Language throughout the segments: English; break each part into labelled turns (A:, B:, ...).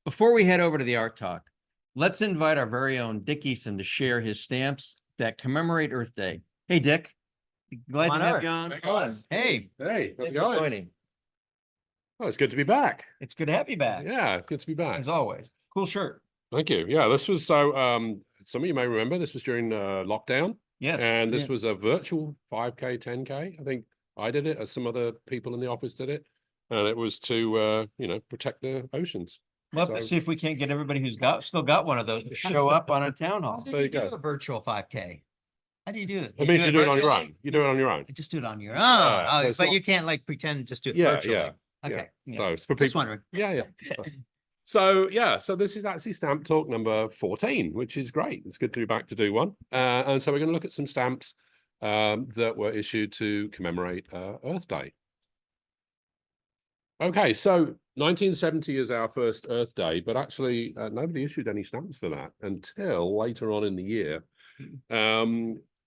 A: Before we head over to the art talk, let's invite our very own Dick Eassom to share his stamps that commemorate Earth Day. Hey, Dick. Glad to have you on.
B: Hey,
C: Hey, how's
A: Thanks
C: it
A: for
C: going?
A: joining.
C: Oh, it's good to be back.
A: It's good to have you back,
C: Yeah, it's good to be back.
A: as always. Cool shirt.
C: Thank you. Yeah, this was so some of you may remember this was during lockdown.
A: Yes.
C: And this was a virtual 5K, 10K. I think I did it, as some other people in the office did it. And it was to protect the oceans.
A: Love to see if we can't get everybody who's still got one of those to show up on a town hall.
B: how do you do a virtual 5K? How do you do it?
C: It means you do it on your own. You do it on your own.
B: Just do it on your own.
C: Yeah, so
B: Oh,
C: it's
B: but
C: not-
B: you can't like pretend to just do it
C: Yeah,
B: virtually.
C: yeah.
B: Okay.
C: Yeah. So it's for
B: Just
C: people.
B: wondering.
C: Yeah. So this is actually Stamp Talk number 14, which is great. It's good to be back to do one. And so we're going to look at some stamps that were issued to commemorate Earth Day. Okay, so 1970 is our first Earth Day, but actually nobody issued any stamps for that until later on in the year.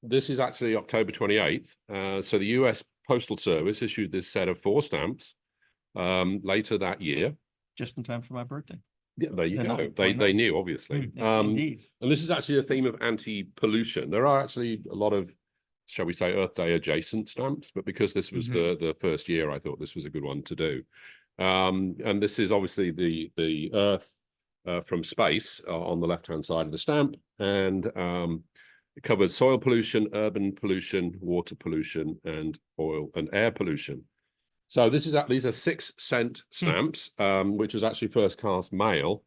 C: This is actually October 28th. So the US Postal Service issued this set of 4 stamps later that year.
A: Just in time for my birthday.
C: Yeah, there you
A: They're
C: go.
A: not
C: They knew, obviously.
A: Indeed.
C: And this is actually a theme of anti-pollution. There are actually a lot of, shall we say, Earth Day adjacent stamps, but because this was the first year, I thought this was a good one to do. And this is obviously the Earth from space on the left-hand side of the stamp, and it covers soil pollution, urban pollution, water pollution, and oil and air pollution. So these are 6-cent stamps, which was actually first cast mail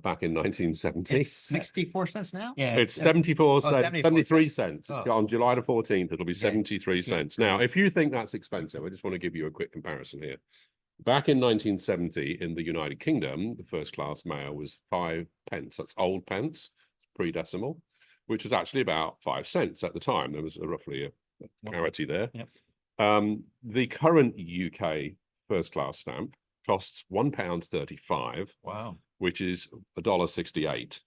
C: back in 1970.
B: It's 64 cents now?
A: Yeah.
C: It's 74 cents, 73 cents.
B: Oh.
C: On July the 14th, it'll be
B: Okay.
C: 73 cents. Now, if you think that's expensive, I just want to give you a quick comparison here. Back in 1970, in the United Kingdom, the first class mail was 5 pence. That's old pence, pre-decimal, which was actually about 5 cents at the time. There was roughly a parity there.
A: Yep.
C: The current UK first class stamp costs £1.35.
A: Wow.
C: Which is $1.68.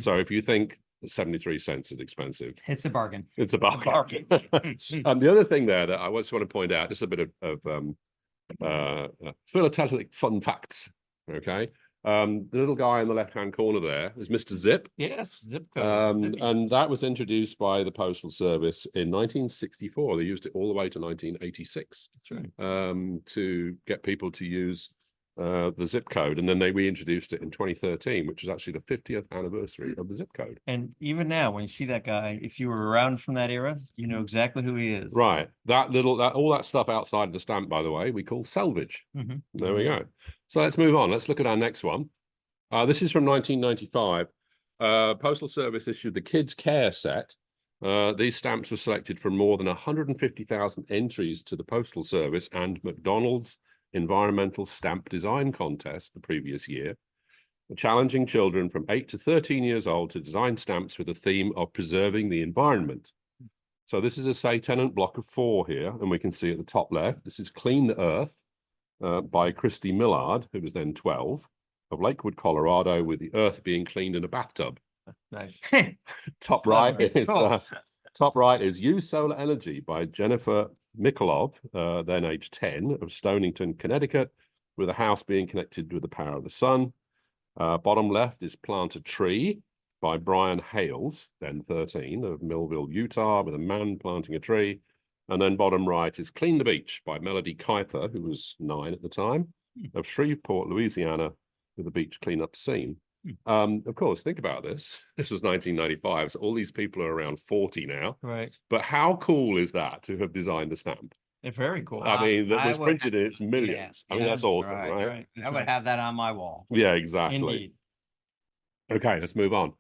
C: So if you think 73 cents is expensive,
B: It's a bargain.
C: it's a bargain. And the other thing there that I just want to point out, just a bit of philatelic fun facts. Okay, the little guy in the left-hand corner there is Mr. Zip.
A: Yes, zip code.
C: And that was introduced by the Postal Service in 1964. They used it all the way to 1986.
A: That's right.
C: To get people to use the zip code, and then they reintroduced it in 2013, which is actually the 50th anniversary of the zip code.
A: And even now, when you see that guy, if you were around from that era, you know exactly who he is.
C: Right. All that stuff outside of the stamp, by the way, we call salvage. There we go. So let's move on. Let's look at our next one. This is from 1995. Postal Service issued the Kids Care set. These stamps were selected from more than 150,000 entries to the Postal Service and McDonald's Environmental Stamp Design Contest the previous year, challenging children from 8 to 13 years old to design stamps with the theme of preserving the environment. So this is a say-tenant block of 4 here, and we can see at the top left, this is Clean the Earth by Christy Millard, who was then 12, of Lakewood, Colorado, with the earth being cleaned in a bathtub.
A: Nice.
C: Top right is Use Solar Energy by Jennifer Mikolov, then age 10, of Stonington, Connecticut, with a house being connected with the power of the sun. Bottom left is Plant a Tree by Brian Hales, then 13, of Millville, Utah, with a man planting a tree. And then bottom right is Clean the Beach by Melody Kuiper, who was 9 at the time, of Shreveport, Louisiana, with a beach cleanup scene. Of course, think about this. This was 1995, so all these people are around 40 now.
A: Right.
C: But how cool is that to have designed a stamp?
A: They're very cool.
C: I mean, that
B: I
C: was
B: would
C: printed in its millions. I mean, that's awesome, right?
B: I would have that on my wall.
C: Yeah, exactly.
A: Indeed.
C: Okay, let's move on.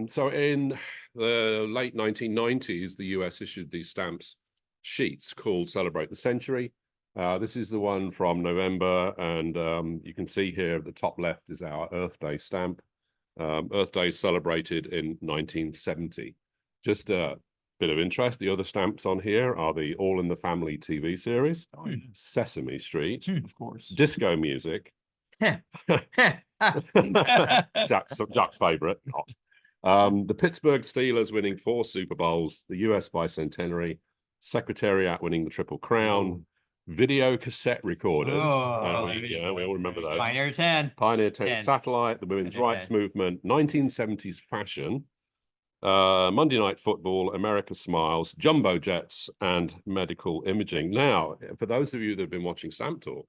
C: So in the late 1990s, the US issued these stamps sheets called Celebrate the Century. This is the one from November, and you can see here at the top left is our Earth Day stamp. Earth Day celebrated in 1970. Just a bit of interest, the other stamps on here are the All in the Family TV series, Sesame Street,
A: Of course.
C: disco music, Jack's favorite, not. The Pittsburgh Steelers winning 4 Super Bowls, the US bicentenary, Secretariat winning the Triple Crown, video cassette recorders.
B: Oh,
C: Yeah, we all remember those.
B: Pioneer 10.
C: Pioneer 10
B: 10.
C: satellite, the women's
B: Pioneer
C: rights
B: 10.
C: movement, 1970s fashion, Monday Night Football, America Smiles, jumbo jets, and medical imaging. Now, for those of you that have been watching Stamp Talk,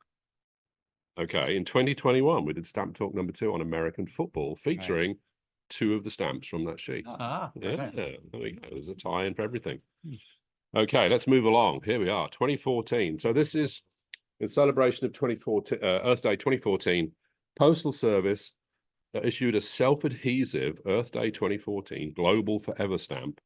C: okay, in 2021, we did Stamp Talk number 2 on American football, featuring 2 of the stamps from that sheet.
B: Ah,
C: Yeah,
B: nice.
C: there we go. There's a tie-in for everything. Okay, let's move along. Here we are, 2014. So this is in celebration of 2014, Earth Day 2014. Postal Service issued a self-adhesive Earth Day 2014 Global Forever stamp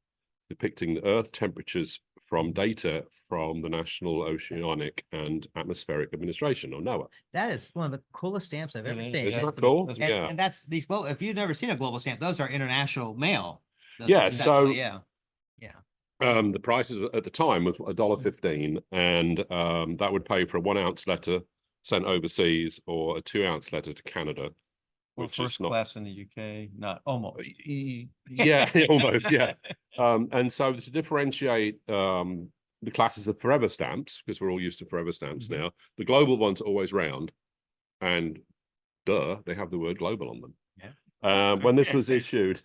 C: depicting the Earth temperatures from data from the National Oceanic and Atmospheric Administration, or NOAA.
B: That is one of the coolest stamps I've ever seen.
C: Isn't that cool?
B: And,
C: Yeah.
B: and that's these global, if you've never seen a global stamp, those are international mail. Those
C: Yeah,
B: are
C: so-
B: definitely- yeah.
C: The prices at the time was $1.15, and that would pay for a 1 ounce letter sent overseas or a 2 ounce letter to Canada.
A: Or
C: which is
A: first
C: not-
A: class in the UK, not almost.
C: Yeah, almost, yeah. And so to differentiate the classes of forever stamps, because we're all used to forever stamps now, the global ones are always round, and they have the word global on them. When this was issued,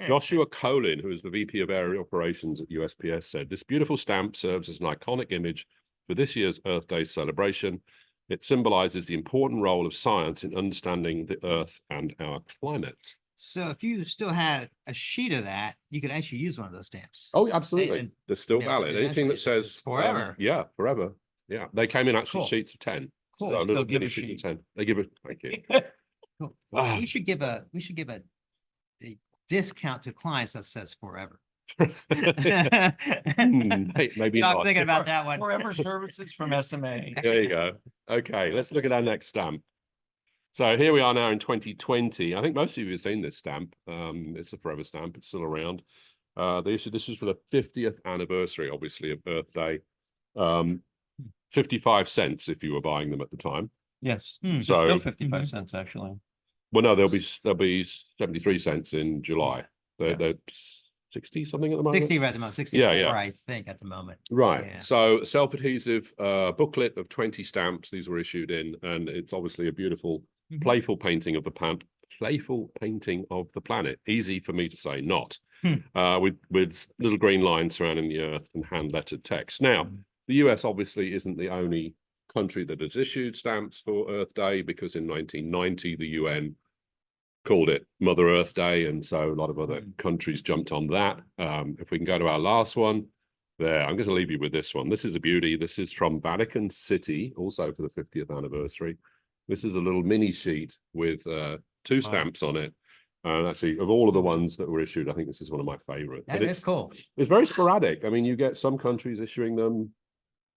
C: Joshua Colin, who is the VP of Area Operations at USPS, said, "This beautiful stamp serves as an iconic image for this year's Earth Day celebration. It symbolizes the important role of science in understanding the Earth and our climate."
B: So if you still had a sheet of that, you could actually use one of those stamps.
C: Oh, absolutely.
B: and-
C: They're still
B: yeah,
C: valid. Anything that
B: internationally,
C: says
B: it's forever.
C: yeah, forever. Yeah, they came in actually
B: Cool.
C: sheets of 10.
B: Cool.
C: So a little
A: They'll give
C: mini
A: a
C: sheet of
A: sheet.
C: 10. They give it. Thank you.
B: Cool.
C: Ah.
B: We should give a discount to clients that says forever.
C: Maybe
B: You know, I'm
C: not.
B: thinking about that one.
A: Forever services from SMA.
C: There you go. Okay, let's look at our next stamp. So here we are now in 2020. I think most of you have seen this stamp. It's a forever stamp. It's still around. This was for the 50th anniversary, obviously, of Earth Day. 55 cents if you were buying them at the time.
A: Yes.
B: Hmm.
C: So,
A: Still 55 cents, actually.
C: well, no, there'll be 73 cents in July.
A: Yeah.
C: They're 60 something at the moment.
B: 60 right at the moment, 64,
C: yeah.
B: I think, at the moment.
C: Right.
B: Yeah.
C: So self-adhesive booklet of 20 stamps. These were issued in, and it's obviously a beautiful,
B: Mhm.
C: playful painting of the planet. Playful painting of the planet. Easy for me to say, not. With little green lines surrounding the Earth and hand-lettered text. Now, the US obviously isn't the only country that has issued stamps for Earth Day, because in 1990 the UN called it Mother Earth Day, and so a lot of other countries jumped on that. If we can go to our last one, there, I'm going to leave you with this one. This is a beauty. This is from Vatican City, also for the 50th anniversary. This is a little mini sheet with 2 stamps on it. And actually, of all of the ones that were issued, I think this is one of my favorite.
B: That
C: But
B: is cool.
C: it's very sporadic. I mean, you get some countries issuing them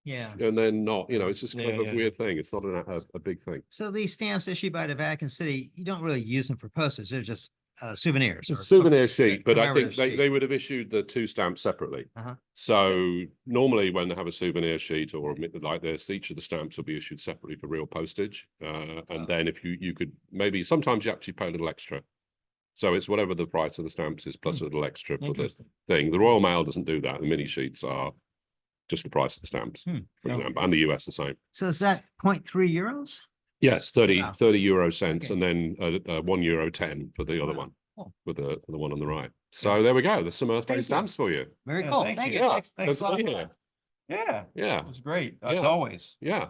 B: Yeah.
C: and then not, it's just kind of
A: Yeah,
C: a weird thing. It's not a big thing.
B: So these stamps issued by the Vatican City, you don't really use them for postage. They're just souvenirs.
C: It's a
B: or
C: souvenir sheet, but I think
B: commemorative
C: they
B: sheet.
C: would have issued the 2 stamps separately.
B: Uh-huh.
C: So normally when they have a souvenir sheet or like this, each of the stamps will be issued separately for real postage. And then if you could maybe, sometimes you actually pay a little extra. So it's whatever the price of the stamps is plus a little extra for the
A: Interesting.
C: thing. The Royal Mail doesn't do that. The mini sheets are just the price of the stamps, for
A: Oh.
C: example, and the US the same.
B: So is that 0.3 euros?
C: Yes, 30
B: Wow.
C: euro cents,
B: Okay.
C: and then €1.10 for the other
B: Wow.
C: one,
B: Cool.
C: for the one on the right. So there we go. There's some Earth Day
B: Thank you.
C: stamps for you.
B: Very
A: Yeah,
B: cool.
A: thank
B: Thank
A: you.
B: you.
C: Yeah,
B: Thanks a
C: that's
B: lot.
C: here.
A: Yeah.
C: Yeah,
A: It was great, as
C: Yeah.
A: always.
C: yeah.